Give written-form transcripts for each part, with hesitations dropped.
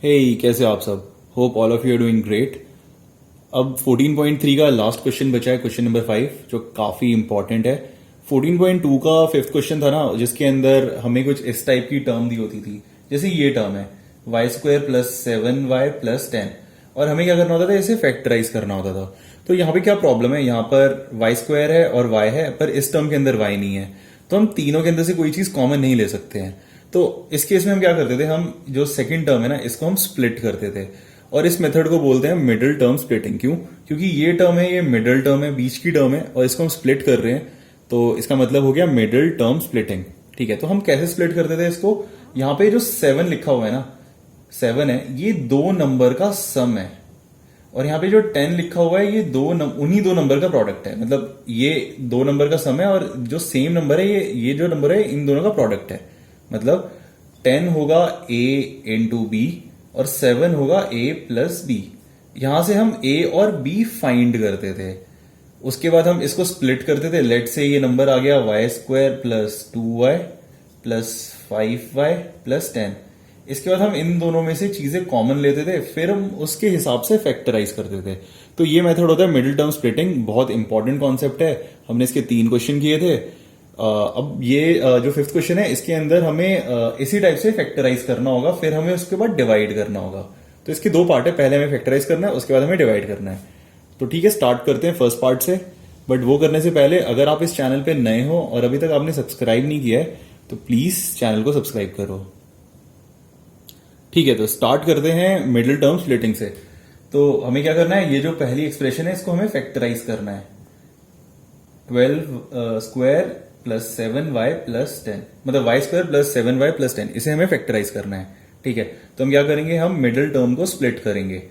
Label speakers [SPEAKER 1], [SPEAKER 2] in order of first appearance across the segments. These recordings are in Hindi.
[SPEAKER 1] हे कैसे हो आप सब। Hope all of you are doing great. अब 14.3 का लास्ट क्वेश्चन बचा है, क्वेश्चन नंबर 5, जो काफी इंपॉर्टेंट है। 14.2 का फिफ्थ क्वेश्चन था ना, जिसके अंदर हमें कुछ इस टाइप की टर्म दी होती थी। जैसे ये टर्म है y² प्लस 7y प्लस 10, और हमें क्या करना होता था, इसे फैक्टराइज करना होता था। तो यहाँ पे क्या प्रॉब्लम है, यहाँ पर y² है और y है, पर इस टर्म के अंदर y नहीं है, तो हम तीनों के अंदर से कोई चीज कॉमन नहीं ले सकते हैं। तो इस केस में हम क्या करते थे, हम जो सेकंड टर्म है ना, इसको हम स्प्लिट करते थे, और इस मेथड को बोलते हैं मिडिल टर्म स्प्लिटिंग। क्यों? क्योंकि ये टर्म है, ये मिडिल टर्म है, बीच की टर्म है, और इसको हम स्प्लिट कर रहे हैं, तो इसका मतलब हो गया मिडिल टर्म स्प्लिटिंग। ठीक है, तो हम कैसे स्प्लिट करते थे इसको? यहाँ पे जो 7 लिखा हुआ है ना, 7 है, ये दो नंबर का सम है, और यहाँ पे जो 10 लिखा हुआ है, ये उन्हीं दो नंबर का प्रोडक्ट है। मतलब ये दो नंबर का सम है, और जो सेम नंबर है, ये जो नंबर है, इन दोनों का प्रोडक्ट है। मतलब 10 होगा a इंटू बी, और 7 होगा a प्लस बी। यहां से हम a और b फाइंड करते थे। उसके बाद हम इसको स्प्लिट करते थे। लेट से ये नंबर आ गया y² plus 2y plus 5y plus 10। इसके बाद हम इन दोनों में से चीजें कॉमन लेते थे, फिर हम उसके हिसाब से फैक्टराइज करते थे। तो ये मेथड होता है मिडिल टर्म स्प्लिटिंग। बहुत इंपॉर्टेंट कॉन्सेप्ट है, हमने इसके 3 क्वेश्चन किए थे। अब ये जो फिफ्थ क्वेश्चन है, इसके अंदर हमें इसी टाइप से फैक्टराइज करना होगा, फिर हमें उसके बाद डिवाइड करना होगा। तो इसके 2 पार्ट है, पहले हमें फैक्टराइज करना है, उसके बाद हमें डिवाइड करना है। तो ठीक है, स्टार्ट करते हैं फर्स्ट पार्ट से। बट वो करने से पहले, अगर आप इस चैनल पे नए हो और अभी तक आपने सब्सक्राइब नहीं किया है, तो प्लीज चैनल को सब्सक्राइब करो। ठीक है, तो स्टार्ट करते हैं मिडिल टर्म स्प्लिटिंग से। तो हमें क्या करना है, ये जो पहली एक्सप्रेशन है, इसको हमें फैक्टराइज करना है। 12 स्क्वायर प्लस 7y प्लस 10, मतलब y² प्लस 7y प्लस 10, इसे हमें फैक्टराइज करना है। ठीक है, तो हम क्या करेंगे, हम मिडिल टर्म को स्प्लिट करेंगे।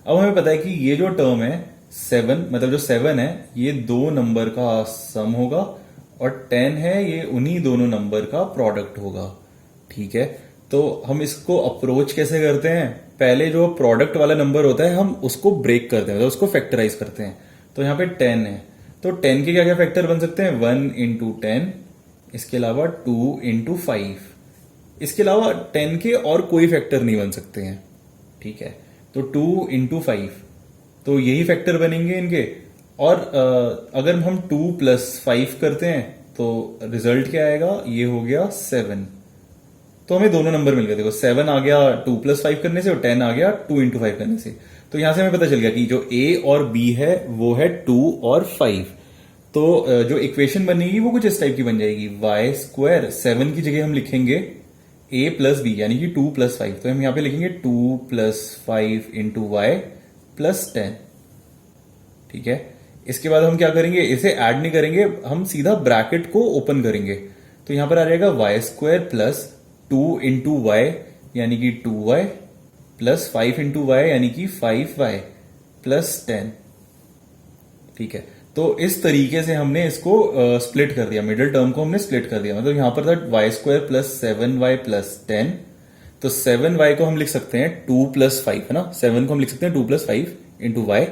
[SPEAKER 1] अब हमें पता है कि ये जो टर्म है 7, मतलब जो 7 है, ये दो नंबर का सम होगा, और 10 है, ये उन्हीं दोनों नंबर का प्रोडक्ट होगा। ठीक है, तो हम इसको अप्रोच कैसे करते हैं? पहले जो प्रोडक्ट वाला नंबर होता है, हम उसको ब्रेक करते हैं, मतलब उसको फैक्टराइज करते हैं। तो यहाँ पे 10 है, तो 10 के क्या क्या फैक्टर बन सकते हैं? 1 इंटू 10, इसके अलावा 2 इंटू 5, इसके अलावा 10 के और कोई फैक्टर नहीं बन सकते हैं। ठीक है, तो 2 इंटू 5, तो यही फैक्टर बनेंगे इनके। और अगर हम 2 प्लस 5 करते हैं, तो रिजल्ट क्या आएगा? ये हो गया 7। तो हमें दोनों नंबर मिल गए। देखो, 7 आ गया 2 प्लस 5 करने से, और 10 आ गया 2 इंटू 5 करने से। तो यहां से हमें पता चल गया कि जो a और b है, वो है 2 और 5। तो जो इक्वेशन बनेगी वो कुछ इस टाइप की बन जाएगी। y², 7 की जगह हम लिखेंगे a प्लस b, यानी कि 2 प्लस 5। तो हम यहां पे लिखेंगे 2 प्लस 5 इंटू y प्लस 10। ठीक है, इसके बाद हम क्या करेंगे, इसे ऐड नहीं करेंगे, हम सीधा ब्रैकेट को ओपन करेंगे। तो यहां पर आ जाएगा y² प्लस 2 इंटू y, यानी कि 2y, प्लस 5 इंटू y, यानी कि 5y प्लस 10। ठीक है, तो इस तरीके से हमने इसको स्प्लिट कर दिया, मिडिल टर्म को हमने स्प्लिट कर दिया। मतलब यहां पर था y² प्लस 7y प्लस 10, तो 7y को हम लिख सकते हैं 2 प्लस 5, है ना, 7 को हम लिख सकते हैं 2 प्लस 5 इंटू y।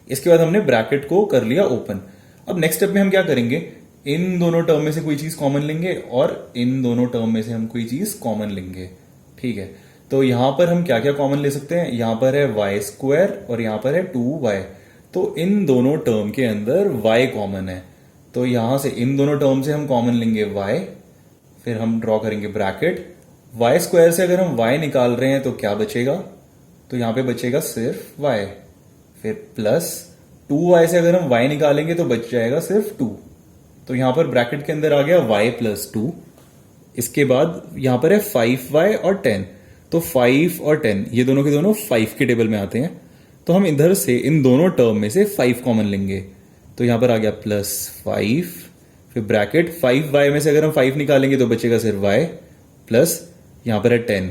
[SPEAKER 1] इसके बाद हमने ब्रैकेट को कर लिया ओपन। अब नेक्स्ट स्टेप में हम क्या करेंगे, इन दोनों टर्म में से कोई चीज कॉमन लेंगे, और इन दोनों टर्म में से हम कोई चीज कॉमन लेंगे। ठीक है, तो यहां पर हम क्या क्या कॉमन ले सकते हैं? यहां पर है y² और यहां पर है 2y, तो इन दोनों टर्म के अंदर y कॉमन है। तो यहां से इन दोनों टर्म से हम कॉमन लेंगे y, फिर हम ड्रॉ करेंगे ब्रैकेट। y² से अगर हम y निकाल रहे हैं, तो क्या बचेगा? तो यहां पे बचेगा सिर्फ y, फिर प्लस 2y से अगर हम y निकालेंगे, तो बच जाएगा सिर्फ 2। तो यहां पर ब्रैकेट के अंदर आ गया y प्लस 2। इसके बाद यहां पर है 5y और 10, तो 5 और 10 ये दोनों के दोनों 5 के टेबल में आते हैं। तो हम इधर से इन दोनों टर्म में से 5 कॉमन लेंगे। तो यहां पर आ गया प्लस 5, फिर ब्रैकेट 5y में से अगर हम 5 निकालेंगे, तो बचेगा सिर्फ y, प्लस यहां पर है 10,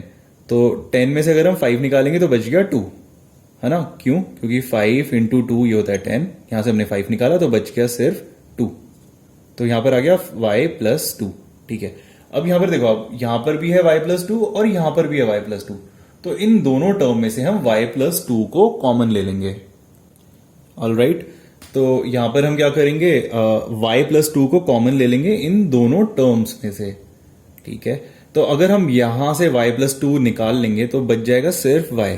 [SPEAKER 1] तो 10 में से अगर हम 5 निकालेंगे, तो बच गया 2, है ना। क्यों? क्योंकि 5 इंटू 2 ये होता है 10, यहां से हमने 5 निकाला, तो बच गया सिर्फ 2। तो यहां पर आ गया y प्लस 2। ठीक है, अब यहां पर देखो, अब यहां पर भी है y प्लस 2 और यहां पर भी है y प्लस 2, तो इन दोनों टर्म में से हम y प्लस 2 को कॉमन ले लेंगे। ऑलराइट, तो यहां पर हम क्या करेंगे, y प्लस 2 को कॉमन ले लेंगे इन दोनों टर्म्स में से। ठीक है, तो अगर हम यहां से y+2 निकाल लेंगे तो बच जाएगा सिर्फ y।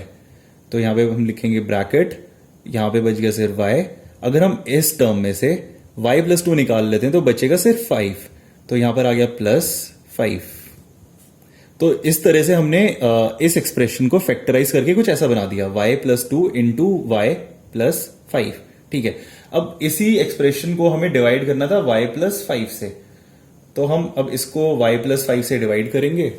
[SPEAKER 1] तो यहां पे हम लिखेंगे ब्रैकेट, यहां पे बच गया सिर्फ y। अगर हम इस टर्म में से y+2 निकाल लेते हैं तो बचेगा सिर्फ 5। तो यहां पर आ गया +5। तो इस तरह से हमने इस एक्सप्रेशन को फैक्टराइज करके कुछ ऐसा बना दिया, y+2 इंटू y+5। ठीक है, अब इसी एक्सप्रेशन को हमें डिवाइड करना था y+5 से। तो हम अब इसको y+5 से डिवाइड करेंगे।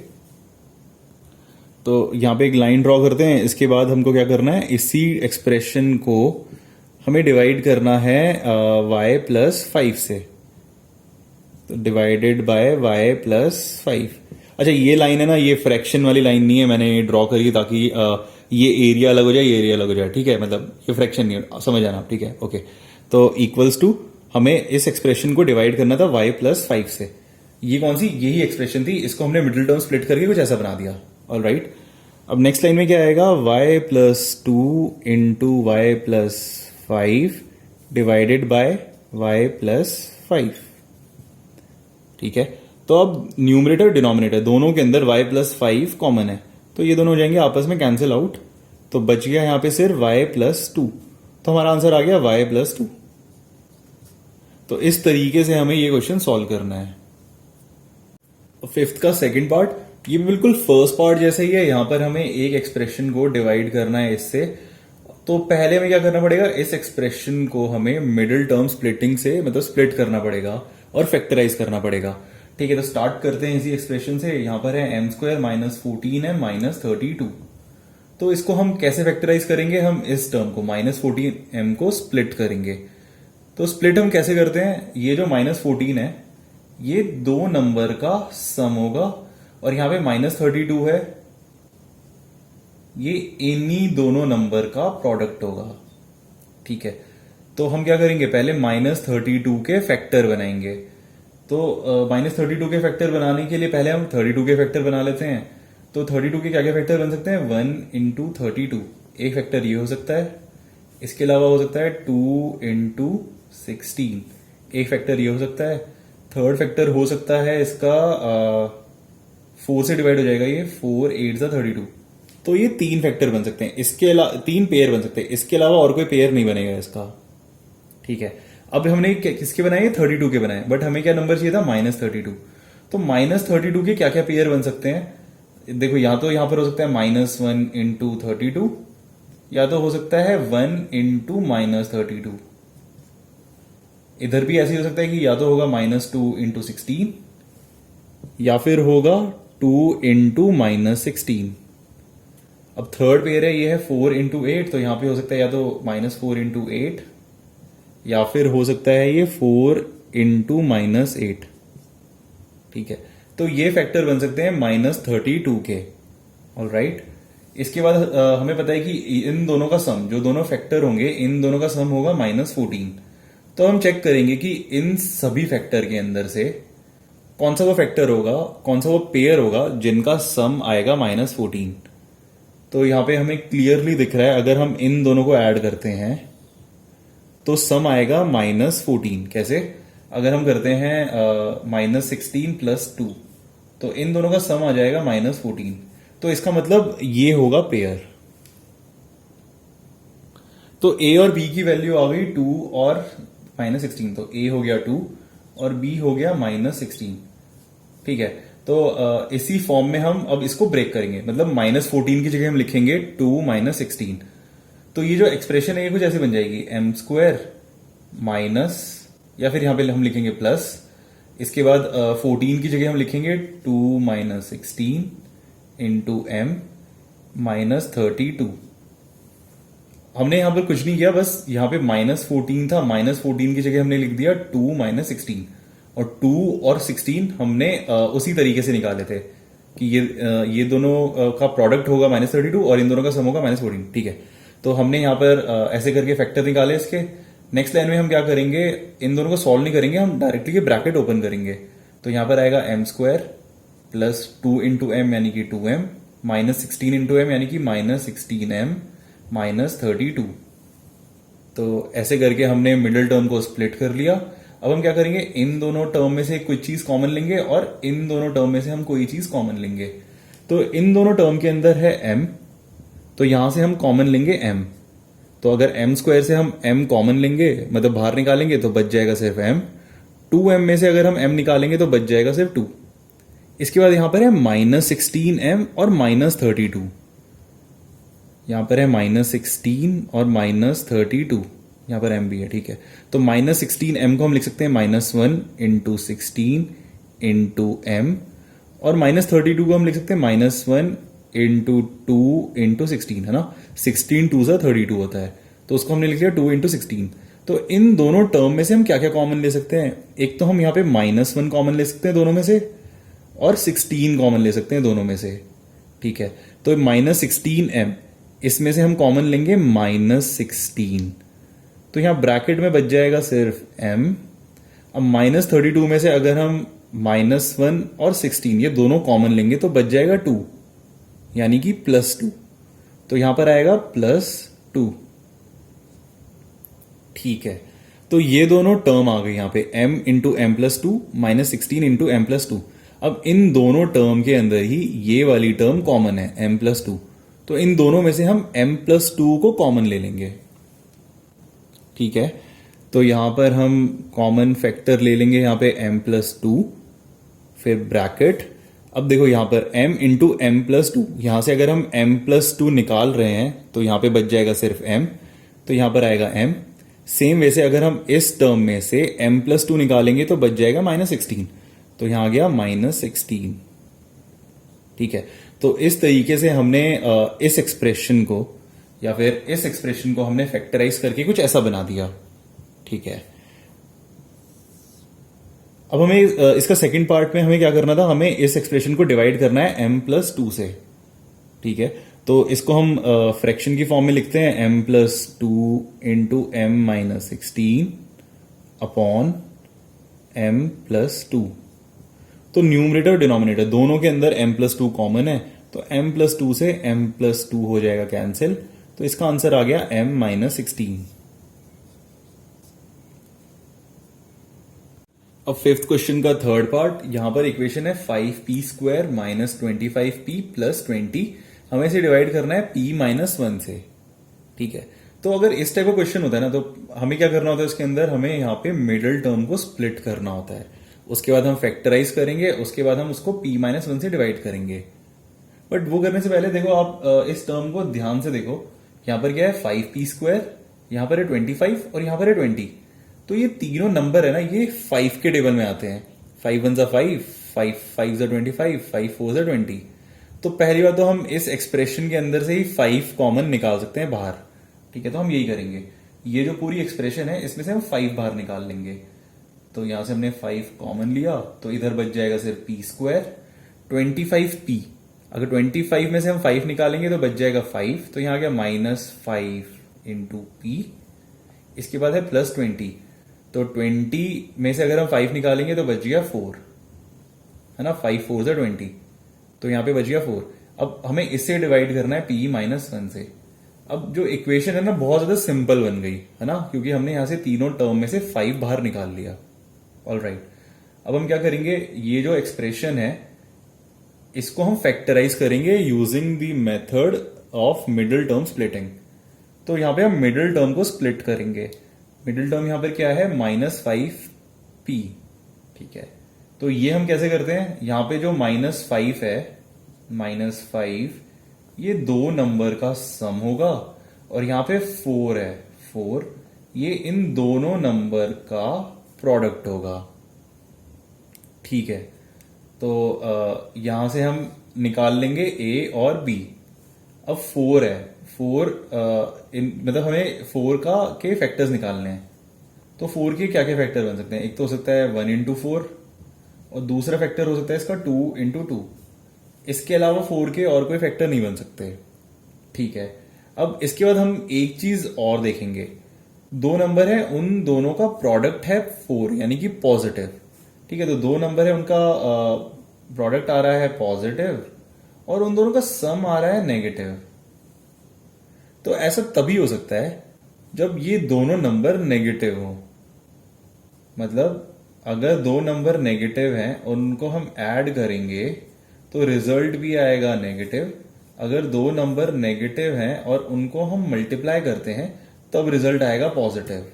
[SPEAKER 1] तो यहां पे एक लाइन ड्रॉ करते हैं। इसके बाद हमको क्या करना है, इसी एक्सप्रेशन को हमें डिवाइड करना है y+5 से। तो डिवाइडेड बाय y+5। अच्छा, ये लाइन है ना, ये फ्रैक्शन वाली लाइन नहीं है, मैंने ड्रॉ करी ताकि ये एरिया अलग हो जाए, ये एरिया अलग हो जाए। ठीक है, मतलब ये फ्रैक्शन नहीं है, समझ आना। ठीक है, ओके। तो इक्वल्स टू हमें इस एक्सप्रेशन को डिवाइड करना था y+5 से। ये कौन सी, यही एक्सप्रेशन थी, इसको हमने मिडिल टर्म स्प्लिट करके कुछ ऐसा बना दिया। ऑलराइट, अब नेक्स्ट लाइन में क्या आएगा, y+2 into y+5 divided by y+5। ठीक है, तो अब न्यूमरेटर डिनोमिनेटर दोनों के अंदर y+5 कॉमन है, तो ये दोनों हो जाएंगे आपस में कैंसिल आउट। तो बच गया यहां पे सिर्फ y+2। तो हमारा आंसर आ गया y+2। तो इस तरीके से हमें ये क्वेश्चन सॉल्व करना है। फिफ्थ का सेकंड पार्ट, ये बिल्कुल फर्स्ट पार्ट जैसा ही है। यहां पर हमें एक एक्सप्रेशन को डिवाइड करना है इससे। तो पहले में क्या करना पड़ेगा, इस एक्सप्रेशन को हमें मिडिल टर्म स्प्लिटिंग से मतलब स्प्लिट करना पड़ेगा और फैक्टराइज करना पड़ेगा। ठीक है, तो स्टार्ट करते हैं इसी एक्सप्रेशन से। यहां पर है m² -14m -32। तो इसको हम कैसे फैक्टराइज करेंगे, हम इस टर्म को -14m को स्प्लिट करेंगे। तो स्प्लिट हम कैसे करते हैं, ये जो -14 है ये दो नंबर का सम होगा, और यहां पे -32 है, ये इन्हीं दोनों नंबर का प्रोडक्ट होगा। ठीक है, तो हम क्या करेंगे, पहले -32 के फैक्टर बनाएंगे। तो -32 के फैक्टर बनाने के लिए पहले हम 32 के फैक्टर बना लेते हैं। तो 32 के क्या क्या फैक्टर बन सकते हैं, 1 इंटू 32, एक फैक्टर ये हो सकता है। इसके अलावा हो सकता है 2 इंटू 16, एक फैक्टर ये हो सकता है। थर्ड फैक्टर हो सकता है इसका 4 से डिवाइड हो जाएगा, ये 4 8 32। तो ये 3 फैक्टर बन सकते हैं। इसके अलावा 3 पेयर बन सकते हैं, इसके अलावा और कोई पेयर नहीं बनेगा इसका। ठीक है, अब हमने किसके बनाए, 32 के बनाए, बट हमें क्या नंबर चाहिए था, -32। तो -32 के क्या क्या पेयर बन सकते हैं, देखो या तो यहां पर हो सकता है -1 इंटू 32, या तो हो सकता है 1 इंटू -32। इधर भी ऐसे हो सकता है कि या तो होगा -2 इंटू 16, या फिर होगा 2 इंटू -16। अब थर्ड पेयर है, ये है 4 इंटू 8, तो यहां पे हो सकता है या तो -4 इंटू 8, या फिर हो सकता है ये 4 इंटू -8। ठीक है, तो ये फैक्टर बन सकते हैं -32 के। ऑलराइट, इसके बाद हमें पता है कि इन दोनों का सम, जो दोनों फैक्टर होंगे, इन दोनों का सम होगा -14। तो हम चेक करेंगे कि इन सभी फैक्टर के अंदर से कौन सा वो फैक्टर होगा, कौन सा वो पेयर होगा जिनका सम आएगा -14। तो यहां पे हमें क्लियरली दिख रहा है, अगर हम इन दोनों को ऐड करते हैं तो सम आएगा -14। कैसे, अगर हम करते हैं -16 + 2, तो इन दोनों का सम आ जाएगा -14। तो इसका मतलब ये होगा पेयर। तो a और b की वैल्यू आ गई 2 और -16। तो a हो गया 2 और b हो गया -16। ठीक है, तो इसी फॉर्म में हम अब इसको ब्रेक करेंगे, मतलब -14 की जगह हम लिखेंगे 2 -16। तो ये जो एक्सप्रेशन है ये कुछ ऐसे बन जाएगी, m² माइनस, या फिर यहां पे हम लिखेंगे प्लस, इसके बाद 14 की जगह हम लिखेंगे 2 -16 इंटू m -32। हमने यहां पर कुछ नहीं किया, बस यहां पे -14 था, -14 की जगह हमने लिख दिया 2 -16, और 2 और 16 हमने उसी तरीके से निकाले थे कि ये दोनों का प्रोडक्ट होगा -32 और इन दोनों का सम होगा -14। ठीक है, तो हमने यहां पर ऐसे करके फैक्टर निकाले इसके। नेक्स्ट लाइन में हम क्या करेंगे, इन दोनों को सॉल्व नहीं करेंगे, हम डायरेक्टली ये ब्रैकेट ओपन करेंगे। तो यहां पर आएगा m² प्लस 2 इंटू m यानी कि 2m, -16 इंटू m यानी कि -16m -32। तो ऐसे करके हमने मिडिल टर्म को स्प्लिट कर लिया। अब हम क्या करेंगे, इन दोनों टर्म में से कोई चीज कॉमन लेंगे और इन दोनों टर्म में से हम कोई चीज कॉमन लेंगे। तो इन दोनों टर्म के अंदर है m, तो यहां से हम कॉमन लेंगे m। तो अगर m स्क्वायर से हम m कॉमन लेंगे, मतलब बाहर निकालेंगे, तो बच जाएगा सिर्फ m। 2m में से अगर हम m निकालेंगे तो बच जाएगा सिर्फ 2। इसके बाद यहां पर है -16m और -32। यहां पर है -16 और -32, यहां पर m भी है, ठीक है। तो -16m को हम लिख सकते हैं -1 इंटू 16 इंटू m, और -32 को हम लिख सकते हैं -1 इंटू 2 इंटू 16, है ना। 16 2 सा 32 होता है, तो उसको हमने लिख लिया 2 इंटू 16। तो इन दोनों टर्म में से हम क्या क्या कॉमन ले सकते हैं, एक तो हम यहां पे -1 कॉमन ले सकते हैं दोनों में से, और 16 कॉमन ले सकते हैं दोनों में से, ठीक है। तो -16m, इसमें से हम कॉमन लेंगे -16, तो यहां ब्रैकेट में बच जाएगा सिर्फ m। अब -32 में से अगर हम -1 और 16 ये दोनों कॉमन लेंगे तो बच जाएगा 2, यानी कि +2। तो यहां पर आएगा +2, ठीक है। तो ये दोनों टर्म आ गई यहां पे, m into m+2 -16 into m+2। अब इन दोनों टर्म के अंदर ही ये वाली टर्म कॉमन है m+2, तो इन दोनों में से हम m+2 को कॉमन ले लेंगे, ठीक है। तो यहां पर हम कॉमन फैक्टर ले लेंगे यहां पे m+2, फिर ब्रैकेट। अब देखो यहां पर m इंटू m+2, यहां से अगर हम m+2 निकाल रहे हैं तो यहां पे बच जाएगा सिर्फ m, तो यहां पर आएगा m। सेम वैसे अगर हम इस टर्म में से m+2 निकालेंगे तो बच जाएगा -16, तो यहां आ गया -16, ठीक है। तो इस तरीके से हमने इस एक्सप्रेशन को या फिर इस एक्सप्रेशन को हमने फैक्टराइज करके कुछ ऐसा बना दिया, ठीक है। अब हमें इसका सेकंड पार्ट में हमें क्या करना था, हमें इस एक्सप्रेशन को डिवाइड करना है m+2 से, ठीक है। तो इसको हम फ्रैक्शन की फॉर्म में लिखते हैं m+2 into m-16 upon m+2। तो न्यूमरेटर और डिनोमिनेटर दोनों के अंदर m+2 कॉमन है, तो m+2 से m+2 हो जाएगा कैंसिल, तो इसका आंसर आ गया m-16। अब फिफ्थ क्वेश्चन का थर्ड पार्ट, यहां पर इक्वेशन है 5p² - 25p + 20। हमें इसे डिवाइड करना है p-1 से, ठीक है। तो अगर इस टाइप का क्वेश्चन होता है ना, तो हमें क्या करना होता है, उसके अंदर हमें यहाँ पे मिडिल टर्म को स्प्लिट करना होता है, उसके बाद हम फैक्टराइज करेंगे, उसके बाद हम उसको p-1 से डिवाइड करेंगे। बट वो करने से पहले देखो आप इस टर्म को ध्यान से देखो, यहां पर क्या है 5p², यहां पर है 25 और यहां पर है 20। तो ये तीनों नंबर है ना, ये 5 के टेबल में आते हैं। 5 1 5, 5 5 25, 5 4 20। तो पहली बात तो हम इस एक्सप्रेशन के अंदर से ही 5 कॉमन निकाल सकते हैं बाहर, ठीक है। तो हम यही करेंगे, ये जो पूरी एक्सप्रेशन है इसमें से हम 5 बाहर निकाल लेंगे। तो यहां से हमने 5 कॉमन लिया, तो इधर बच जाएगा सिर्फ p²। 25p, अगर 25 में से हम 5 निकालेंगे तो बच जाएगा 5, तो यहां आ गया -5 इंटू p। इसके बाद है +20, तो 20 में से अगर हम 5 निकालेंगे तो बच गया 4, है ना। 5 4 20, तो यहां पे बच गया 4। अब हमें इससे डिवाइड करना है p-1 से। अब जो इक्वेशन है ना बहुत ज्यादा सिंपल बन गई, है ना, क्योंकि हमने यहां से तीनों टर्म में से 5 बाहर निकाल लिया। ऑलराइट, अब हम क्या करेंगे, ये जो एक्सप्रेशन है इसको हम फैक्टराइज करेंगे using the method of middle term splitting. तो यहां पे हम मिडिल टर्म को स्प्लिट करेंगे। मिडिल टर्म यहां पर क्या है, -5p, ठीक है। तो ये हम कैसे करते हैं, यहां पे जो -5 है, -5 ये दो नंबर का सम होगा, और यहां पे 4 है, 4 ये इन दोनों नंबर का प्रोडक्ट होगा, ठीक है। तो यहां से हम निकाल लेंगे a और b। अब 4 है, 4 मतलब हमें 4 के फैक्टर्स निकालने हैं। तो 4 के क्या क्या फैक्टर बन सकते हैं, एक तो हो सकता है 1 इंटू 4, और दूसरा फैक्टर हो सकता है इसका 2 इंटू 2। इसके अलावा 4 के और कोई फैक्टर नहीं बन सकते, ठीक है। अब इसके बाद हम एक चीज और देखेंगे, दो नंबर है, उन दोनों का प्रोडक्ट है 4, यानी कि पॉजिटिव, ठीक है। तो दो नंबर है, उनका प्रोडक्ट आ रहा है पॉजिटिव, और उन दोनों का सम आ रहा है नेगेटिव। तो ऐसा तभी हो सकता है जब ये दोनों नंबर नेगेटिव हो, मतलब अगर दो नंबर नेगेटिव हैं और उनको हम ऐड करेंगे तो रिजल्ट भी आएगा नेगेटिव। अगर दो नंबर नेगेटिव हैं और उनको हम मल्टीप्लाई करते हैं तब रिजल्ट आएगा पॉजिटिव।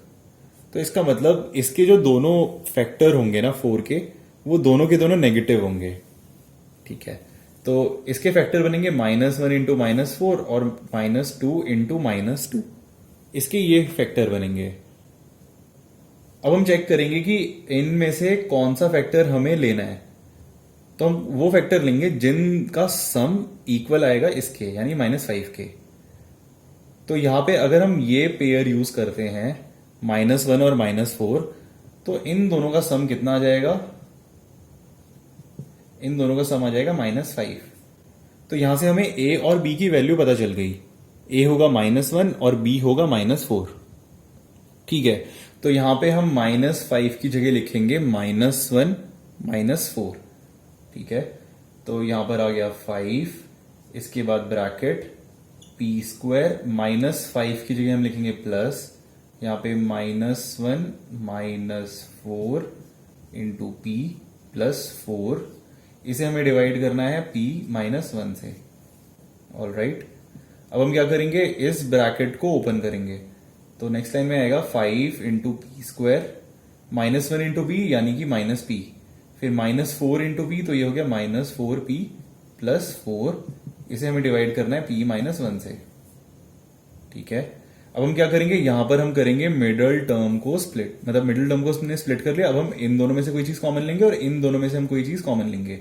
[SPEAKER 1] तो इसका मतलब इसके जो दोनों फैक्टर होंगे ना 4 के, वो दोनों के दोनों नेगेटिव होंगे। ठीक है, तो इसके फैक्टर बनेंगे -1 इंटू -4 और -2 इंटू -2। इसके ये फैक्टर बनेंगे। अब हम चेक करेंगे कि इनमें से कौन सा फैक्टर हमें लेना है। तो हम वो फैक्टर लेंगे जिनका सम इक्वल आएगा इसके, यानी -5 के। तो यहां पे अगर हम ये पेयर यूज करते हैं -1 और -4, तो इन दोनों का सम कितना आ जाएगा? इन दोनों का सम आ जाएगा -5। तो यहां से हमें a और b की वैल्यू पता चल गई। a होगा -1 और b होगा -4। ठीक है, तो यहां पे हम -5 की जगह लिखेंगे -1 -4। ठीक है, तो यहां पर आ गया 5, इसके बाद ब्रैकेट p² -5 की जगह हम लिखेंगे प्लस, यहां पे -1 -4 इंटू p प्लस 4। इसे हमें डिवाइड करना है p -1 से। ऑल राइट, अब हम क्या करेंगे, इस ब्रैकेट को ओपन करेंगे। तो नेक्स्ट लाइन में आएगा 5 इंटू p², -1 इंटू p यानी कि -p, फिर -4 इंटू p, तो ये हो गया -4p प्लस 4। इसे हमें डिवाइड करना है p -1 से। ठीक है, अब हम क्या करेंगे, यहां पर हम करेंगे मिडल टर्म को स्प्लिट। मतलब मिडल टर्म को हमने स्प्लिट कर लिया। अब हम इन दोनों में से कोई चीज कॉमन लेंगे और इन दोनों में से हम कोई चीज कॉमन लेंगे।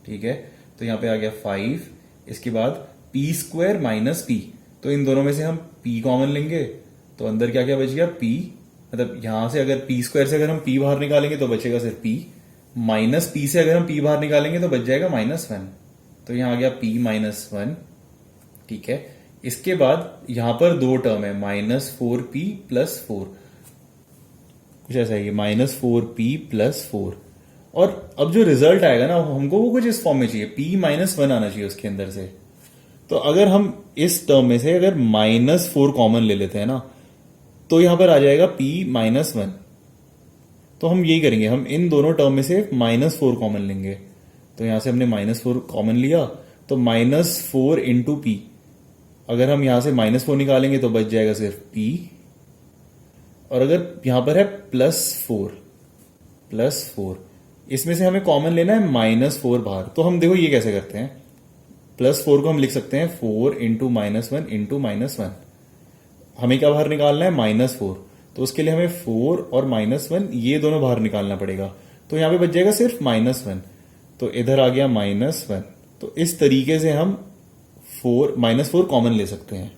[SPEAKER 1] ठीक है, तो यहां पे आ गया 5, इसके बाद p² -p, तो इन दोनों में से हम p कॉमन लेंगे। तो अंदर क्या क्या बच गया, p, मतलब यहां से अगर p² से अगर हम p बाहर निकालेंगे तो बचेगा सिर्फ p, माइनस p से अगर हम p बाहर निकालेंगे तो बच जाएगा -1। तो यहां आ गया p -1। ठीक है, इसके बाद यहां पर दो टर्म है, -4p प्लस 4, कुछ ऐसा ही, -4p प्लस 4। और अब जो रिजल्ट आएगा ना, हमको वो कुछ इस फॉर्म में चाहिए, p -1 आना चाहिए उसके अंदर से। तो अगर हम इस टर्म में से अगर -4 कॉमन ले लेते हैं ना, तो यहां पर आ जाएगा p -1। तो हम यही करेंगे, हम इन दोनों टर्म में से -4 कॉमन लेंगे। तो यहां से हमने -4 कॉमन लिया, तो -4 इंटू p, अगर हम यहां से -4 निकालेंगे तो बच जाएगा सिर्फ p। और अगर यहां पर है +4, इसमें से हमें कॉमन लेना है -4 बाहर। तो हम देखो ये कैसे करते हैं, +4 को हम लिख सकते हैं 4 इंटू -1 इंटू -1। हमें क्या बाहर निकालना है, -4, तो उसके लिए हमें 4 और -1 ये दोनों बाहर निकालना पड़ेगा। तो यहां पे बच जाएगा सिर्फ -1, तो इधर आ गया -1। तो इस तरीके से हम -4 कॉमन ले सकते हैं।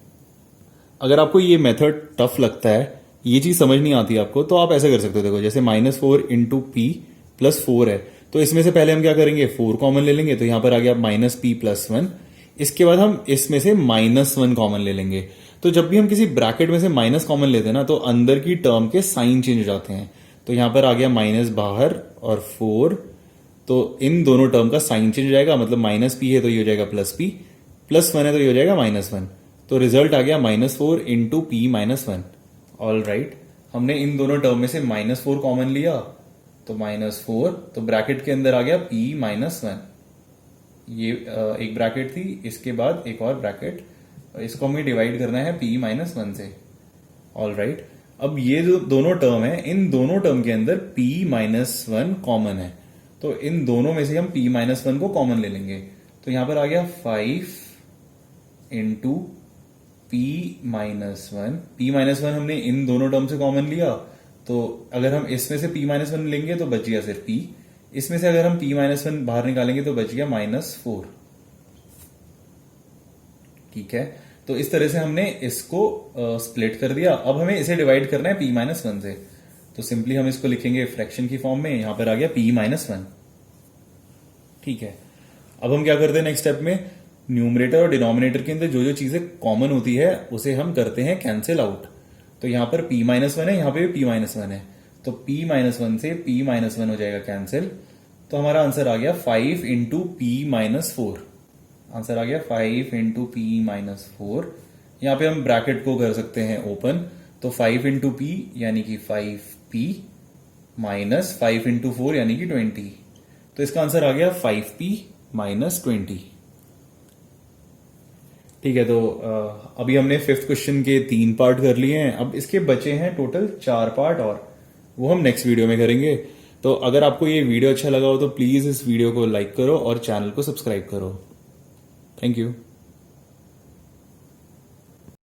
[SPEAKER 1] अगर आपको ये मेथड टफ लगता है, ये चीज समझ नहीं आती आपको, तो आप ऐसे कर सकते हो। देखो जैसे -4 इंटू p प्लस 4 है, तो इसमें से पहले हम क्या करेंगे, 4 कॉमन ले लेंगे। तो यहां पर आ गया -p प्लस 1। इसके बाद हम इसमें से -1 कॉमन ले लेंगे। तो जब भी हम किसी ब्रैकेट में से माइनस कॉमन लेते हैं ना, तो अंदर की टर्म के साइन चेंज हो जाते हैं। तो यहां पर आ गया माइनस बाहर और 4, तो इन दोनों टर्म का साइन चेंज हो जाएगा। मतलब -p है तो ये हो जाएगा +p, +1 है तो ये हो जाएगा -1। तो रिजल्ट आ गया -4 इंटू p -1। ऑल राइट, हमने इन दोनों टर्म में से -4 कॉमन लिया, तो -4, तो ब्रैकेट के अंदर आ गया p -1। ये एक ब्रैकेट थी, इसके बाद एक और ब्रैकेट, इसको हमें डिवाइड करना है p -1 से। ऑल राइट, अब ये जो दोनों टर्म है, इन दोनों टर्म के अंदर p -1 कॉमन है। तो इन दोनों में से हम p -1 को कॉमन ले लेंगे। तो यहां पर आ गया 5 इंटू p -1 हमने इन दोनों टर्म से कॉमन लिया। तो अगर हम इसमें से p -1 लेंगे तो बच गया सिर्फ p, इसमें से अगर हम p -1 बाहर निकालेंगे तो बच गया -4। ठीक है, तो इस तरह से हमने इसको स्प्लिट कर दिया। अब हमें इसे डिवाइड करना है p -1 से। तो सिंपली हम इसको लिखेंगे फ्रैक्शन की फॉर्म में। यहां पर आ गया p -1। ठीक है, अब हम क्या करते हैं नेक्स्ट स्टेप में, न्यूमरेटर और डिनोमिनेटर के अंदर जो जो चीजें कॉमन होती है उसे हम करते हैं कैंसिल आउट। तो यहां पर p -1 है, यहां पे भी p -1 है, तो p -1 से p -1 हो जाएगा कैंसिल। तो हमारा आंसर आ गया 5 इंटू p -4। आंसर आ गया 5 इंटू p -4। यहां पे हम ब्रैकेट को कर सकते हैं ओपन, तो 5 इंटू p यानी कि 5p माइनस 5 इंटू 4 यानी कि 20। तो इसका आंसर आ गया 5p माइनस 20। ठीक है, तो अभी हमने फिफ्थ क्वेश्चन के 3 पार्ट कर लिए हैं। अब इसके बचे हैं टोटल 4 पार्ट, और वो हम नेक्स्ट वीडियो में करेंगे। तो अगर आपको ये वीडियो अच्छा लगा हो तो प्लीज इस वीडियो को लाइक करो और चैनल को सब्सक्राइब करो। Thank you.